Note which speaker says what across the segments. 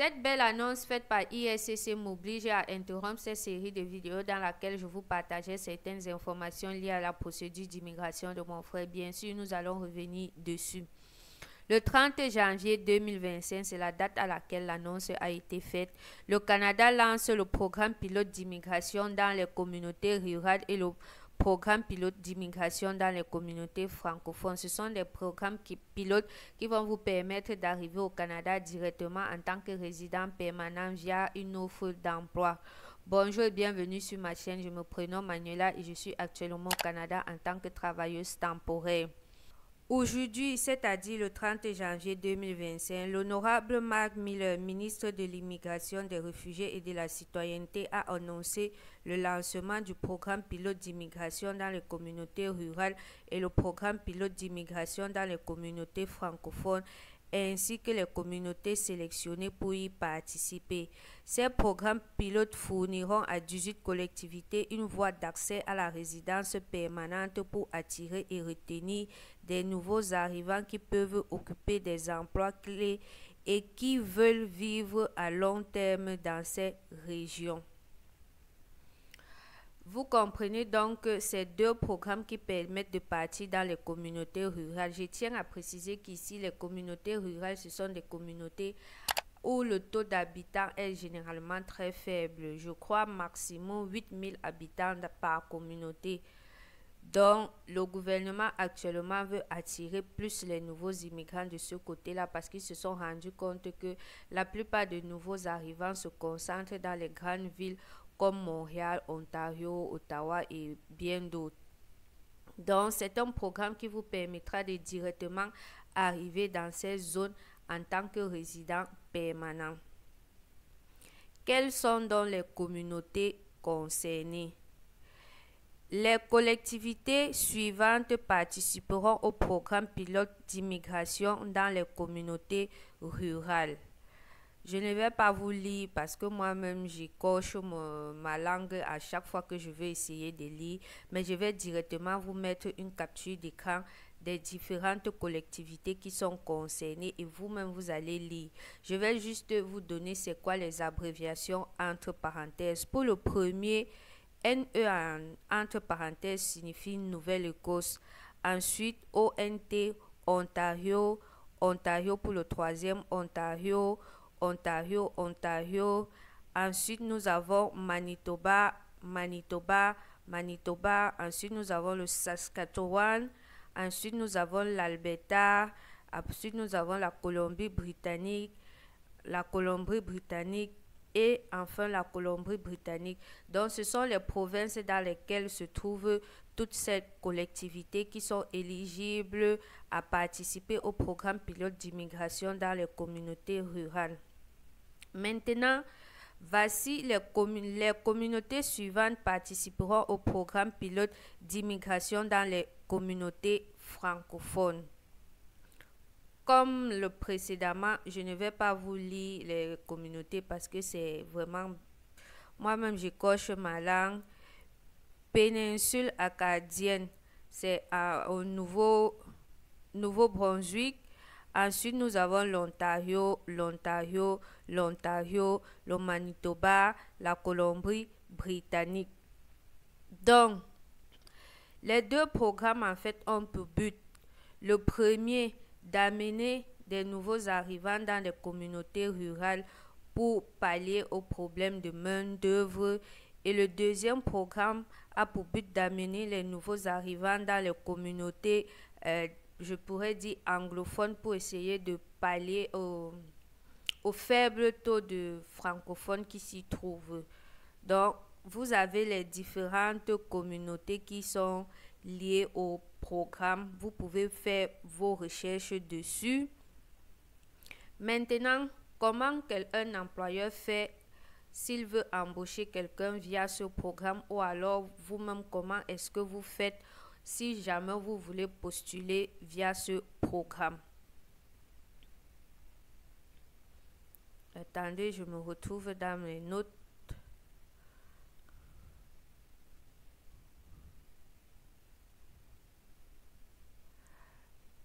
Speaker 1: Cette belle annonce faite par ISCC m'oblige à interrompre cette série de vidéos dans laquelle je vous partageais certaines informations liées à la procédure d'immigration de mon frère. Bien sûr, nous allons revenir dessus. Le 30 janvier 2025, c'est la date à laquelle l'annonce a été faite. Le Canada lance le programme pilote d'immigration dans les communautés rurales et le programme pilote d'immigration dans les communautés francophones. Ce sont des programmes pilotes qui vont vous permettre d'arriver au Canada directement en tant que résident permanent via une offre d'emploi. Bonjour et bienvenue sur ma chaîne. Je me prénomme Manuela et je suis actuellement au Canada en tant que travailleuse temporaire. Aujourd'hui, c'est-à-dire le 30 janvier 2025, l'honorable Mark Miller, ministre de l'Immigration, des Réfugiés et de la Citoyenneté, a annoncé le lancement du programme pilote d'immigration dans les communautés rurales et le programme pilote d'immigration dans les communautés francophones, ainsi que les communautés sélectionnées pour y participer. Ces programmes pilotes fourniront à 18 collectivités une voie d'accès à la résidence permanente pour attirer et retenir des nouveaux arrivants qui peuvent occuper des emplois clés et qui veulent vivre à long terme dans ces régions. Vous comprenez donc que ces deux programmes qui permettent de partir dans les communautés rurales. Je tiens à préciser qu'ici, les communautés rurales, ce sont des communautés où le taux d'habitants est généralement très faible. Je crois maximum 8000 habitants par communauté. Donc, le gouvernement actuellement veut attirer plus les nouveaux immigrants de ce côté-là parce qu'ils se sont rendus compte que la plupart des nouveaux arrivants se concentrent dans les grandes villes comme Montréal, Ontario, Ottawa et bien d'autres. Donc, c'est un programme qui vous permettra de directement arriver dans ces zones en tant que résident permanent. Quelles sont donc les communautés concernées? Les collectivités suivantes participeront au programme pilote d'immigration dans les communautés rurales. Je ne vais pas vous lire parce que moi-même j'écorche ma langue à chaque fois que je vais essayer de lire, mais je vais directement vous mettre une capture d'écran des différentes collectivités qui sont concernées et vous-même vous allez lire. Je vais juste vous donner c'est quoi les abréviations entre parenthèses. Pour le premier, NE entre parenthèses signifie Nouvelle-Écosse. Ensuite, ONT, Ontario. Ontario pour le troisième, Ontario. Ontario, Ontario. Ensuite, nous avons Manitoba, Manitoba, Manitoba. Ensuite, nous avons le Saskatchewan. Ensuite, nous avons l'Alberta. Ensuite, nous avons la Colombie-Britannique. La Colombie-Britannique. Et enfin la Colombie-Britannique. Donc, ce sont les provinces dans lesquelles se trouvent toutes ces collectivités qui sont éligibles à participer au programme pilote d'immigration dans les communautés rurales. Maintenant, voici les communautés suivantes participeront au programme pilote d'immigration dans les communautés francophones. Comme le précédemment, je ne vais pas vous lire les communautés parce que c'est vraiment... Moi-même, je coche ma langue. Péninsule acadienne, c'est au Nouveau-Brunswick. Ensuite, nous avons l'Ontario, l'Ontario, l'Ontario, le Manitoba, la Colombie-Britannique. Donc, les deux programmes en fait ont pour but. Le premier, d'amener des nouveaux arrivants dans les communautés rurales pour pallier aux problèmes de main-d'œuvre. Et le deuxième programme a pour but d'amener les nouveaux arrivants dans les communautés, je pourrais dire anglophones, pour essayer de pallier au faible taux de francophones qui s'y trouvent. Donc, vous avez les différentes communautés qui sont liées au programme. Vous pouvez faire vos recherches dessus. Maintenant, comment un employeur fait s'il veut embaucher quelqu'un via ce programme, ou alors vous-même, comment est-ce que vous faites si jamais vous voulez postuler via ce programme? Attendez, je me retrouve dans mes notes.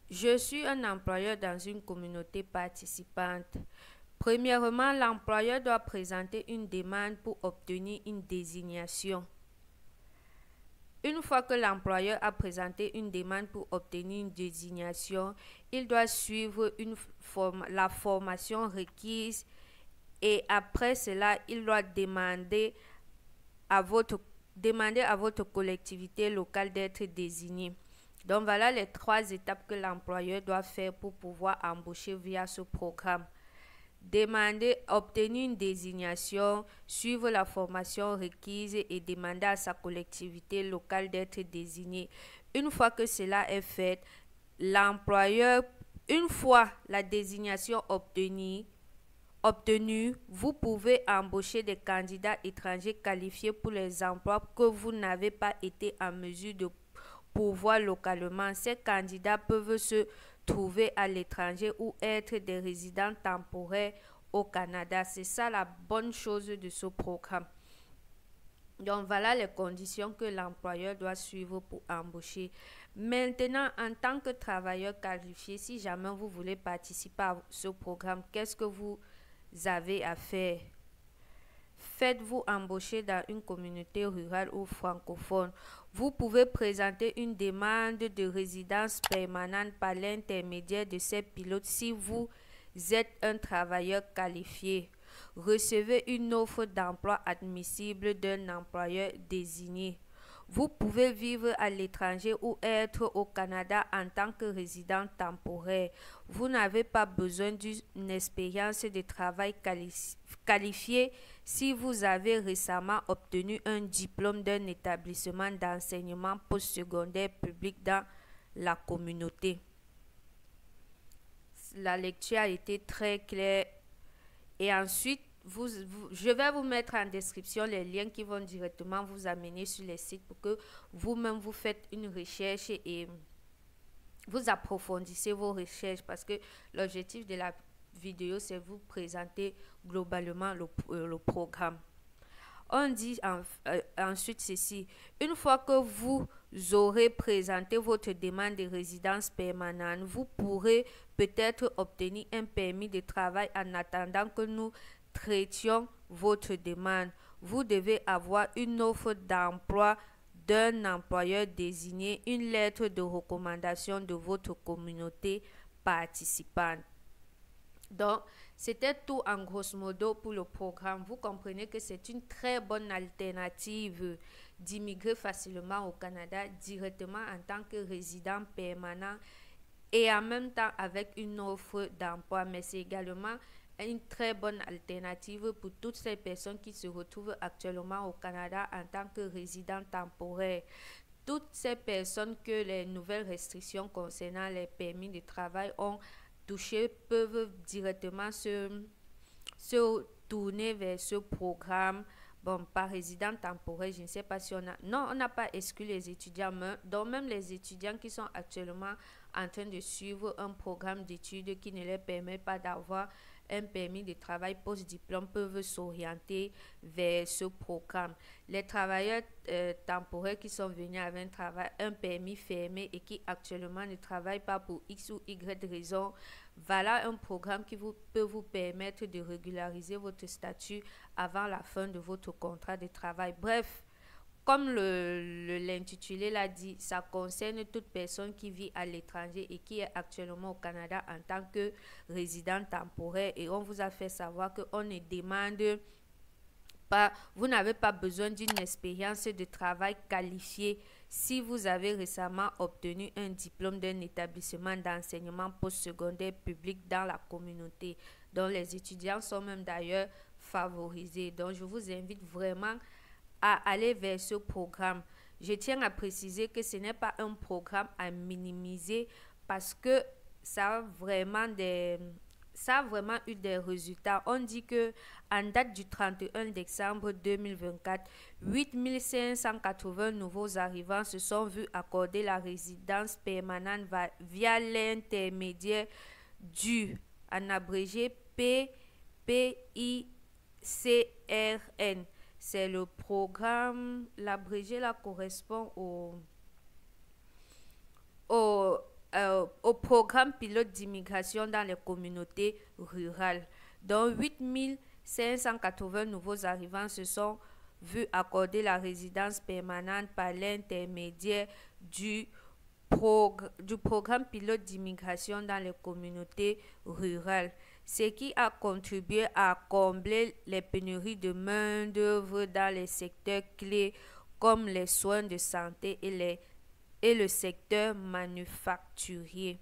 Speaker 1: Je suis un employeur dans une communauté participante. Premièrement, l'employeur doit présenter une demande pour obtenir une désignation. Une fois que l'employeur a présenté une demande pour obtenir une désignation, il doit suivre la formation requise et après cela, il doit demander à votre collectivité locale d'être désigné. Donc voilà les 3 étapes que l'employeur doit faire pour pouvoir embaucher via ce programme. Obtenir une désignation, suivre la formation requise et demander à sa collectivité locale d'être désigné. Une fois que cela est fait, l'employeur, une fois la désignation obtenue, vous pouvez embaucher des candidats étrangers qualifiés pour les emplois que vous n'avez pas été en mesure de pourvoir localement. Ces candidats peuvent se trouver à l'étranger ou être des résidents temporaires au Canada. C'est ça la bonne chose de ce programme. Donc voilà les conditions que l'employeur doit suivre pour embaucher. Maintenant, en tant que travailleur qualifié, si jamais vous voulez participer à ce programme, qu'est-ce que vous avez à faire? Faites-vous embaucher dans une communauté rurale ou francophone. Vous pouvez présenter une demande de résidence permanente par l'intermédiaire de ces pilotes si vous êtes un travailleur qualifié. Recevez une offre d'emploi admissible d'un employeur désigné. Vous pouvez vivre à l'étranger ou être au Canada en tant que résident temporaire. Vous n'avez pas besoin d'une expérience de travail qualifiée si vous avez récemment obtenu un diplôme d'un établissement d'enseignement postsecondaire public dans la communauté. La lecture a été très claire. Et ensuite, je vais vous mettre en description les liens qui vont directement vous amener sur les sites pour que vous-même vous faites une recherche et vous approfondissez vos recherches parce que l'objectif de la vidéo, c'est vous présenter globalement le programme. On dit ensuite ceci. Une fois que vous aurez présenté votre demande de résidence permanente, vous pourrez peut-être obtenir un permis de travail en attendant que nous traitions votre demande. Vous devez avoir une offre d'emploi d'un employeur désigné, une lettre de recommandation de votre communauté participante. Donc, c'était tout en grosso modo pour le programme. Vous comprenez que c'est une très bonne alternative d'immigrer facilement au Canada directement en tant que résident permanent et en même temps avec une offre d'emploi. Mais c'est également une très bonne alternative pour toutes ces personnes qui se retrouvent actuellement au Canada en tant que résidents temporaires. Toutes ces personnes que les nouvelles restrictions concernant les permis de travail ont touché peuvent directement se tourner vers ce programme. Bon, pas résident temporaire, je ne sais pas si on a... Non, on n'a pas exclu les étudiants, mais donc même les étudiants qui sont actuellement en train de suivre un programme d'études qui ne leur permet pas d'avoir un permis de travail post-diplôme peuvent s'orienter vers ce programme. Les travailleurs temporaires qui sont venus avec un permis fermé et qui actuellement ne travaillent pas pour X ou Y raison, voilà un programme qui peut vous permettre de régulariser votre statut avant la fin de votre contrat de travail. Bref, comme l'intitulé l'a dit, ça concerne toute personne qui vit à l'étranger et qui est actuellement au Canada en tant que résident temporaire. Et on vous a fait savoir qu'on ne demande pas, vous n'avez pas besoin d'une expérience de travail qualifiée si vous avez récemment obtenu un diplôme d'un établissement d'enseignement postsecondaire public dans la communauté, dont les étudiants sont même d'ailleurs favorisés. Donc, je vous invite vraiment à aller vers ce programme. Je tiens à préciser que ce n'est pas un programme à minimiser parce que ça a vraiment eu des résultats. On dit que en date du 31 décembre 2024, 8580 nouveaux arrivants se sont vus accorder la résidence permanente via l'intermédiaire du, en abrégé, PICRN. C'est le programme, l'abrégé là correspond au programme pilote d'immigration dans les communautés rurales. dont 8580 nouveaux arrivants se sont vus accorder la résidence permanente par l'intermédiaire du programme pilote d'immigration dans les communautés rurales, ce qui a contribué à combler les pénuries de main-d'œuvre dans les secteurs clés comme les soins de santé et le secteur manufacturier.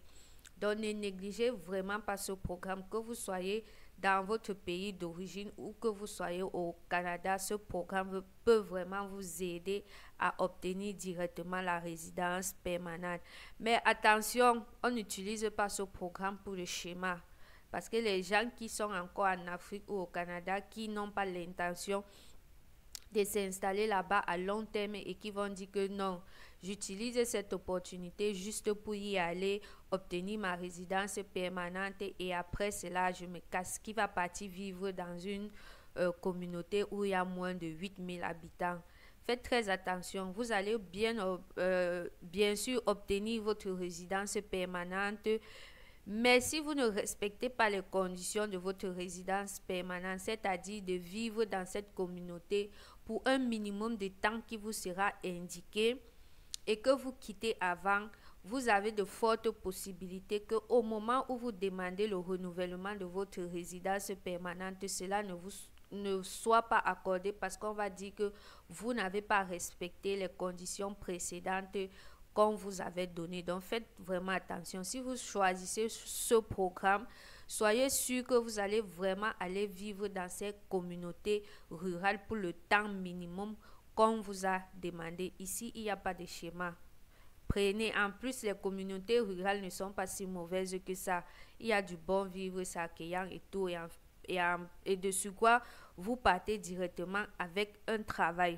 Speaker 1: Donc, ne négligez vraiment pas ce programme, que vous soyez dans votre pays d'origine ou que vous soyez au Canada. Ce programme peut vraiment vous aider à obtenir directement la résidence permanente. Mais attention, on n'utilise pas ce programme pour le schéma. Parce que les gens qui sont encore en Afrique ou au Canada, qui n'ont pas l'intention de s'installer là-bas à long terme et qui vont dire que non, j'utilise cette opportunité juste pour y aller, obtenir ma résidence permanente et après cela, je me casse, qui va partir vivre dans une communauté où il y a moins de 8000 habitants. Faites très attention, vous allez bien sûr obtenir votre résidence permanente, mais si vous ne respectez pas les conditions de votre résidence permanente, c'est-à-dire de vivre dans cette communauté pour un minimum de temps qui vous sera indiqué et que vous quittez avant, vous avez de fortes possibilités qu'au moment où vous demandez le renouvellement de votre résidence permanente, cela ne soit pas accordé parce qu'on va dire que vous n'avez pas respecté les conditions précédentes qu'on vous avait donné. Donc faites vraiment attention. Si vous choisissez ce programme, soyez sûr que vous allez vraiment aller vivre dans ces communautés rurales pour le temps minimum qu'on vous a demandé. Ici, il n'y a pas de schéma. Prenez, en plus, les communautés rurales ne sont pas si mauvaises que ça. Il y a du bon vivre, c'est accueillant et tout. Et de ce quoi, vous partez directement avec un travail.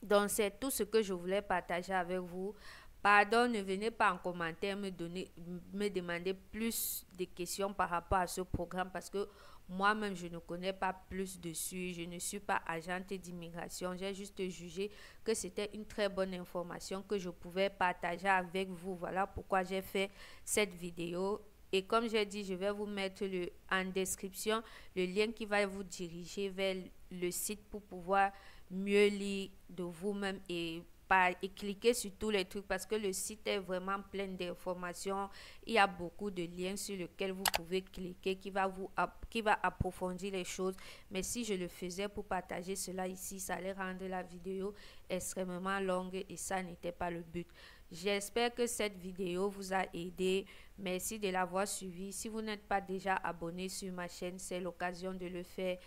Speaker 1: Donc, c'est tout ce que je voulais partager avec vous. Pardon, ne venez pas en commentaire me demander plus de questions par rapport à ce programme parce que moi-même, je ne connais pas plus dessus. Je ne suis pas agente d'immigration. J'ai juste jugé que c'était une très bonne information que je pouvais partager avec vous. Voilà pourquoi j'ai fait cette vidéo. Et comme j'ai dit, je vais vous mettre en description le lien qui va vous diriger vers le site pour pouvoir mieux lire de vous-même et cliquer sur tous les trucs parce que le site est vraiment plein d'informations. Il y a beaucoup de liens sur lesquels vous pouvez cliquer qui va approfondir les choses. Mais si je le faisais pour partager cela ici, ça allait rendre la vidéo extrêmement longue et ça n'était pas le but. J'espère que cette vidéo vous a aidé. Merci de l'avoir suivi. Si vous n'êtes pas déjà abonné sur ma chaîne, c'est l'occasion de le faire.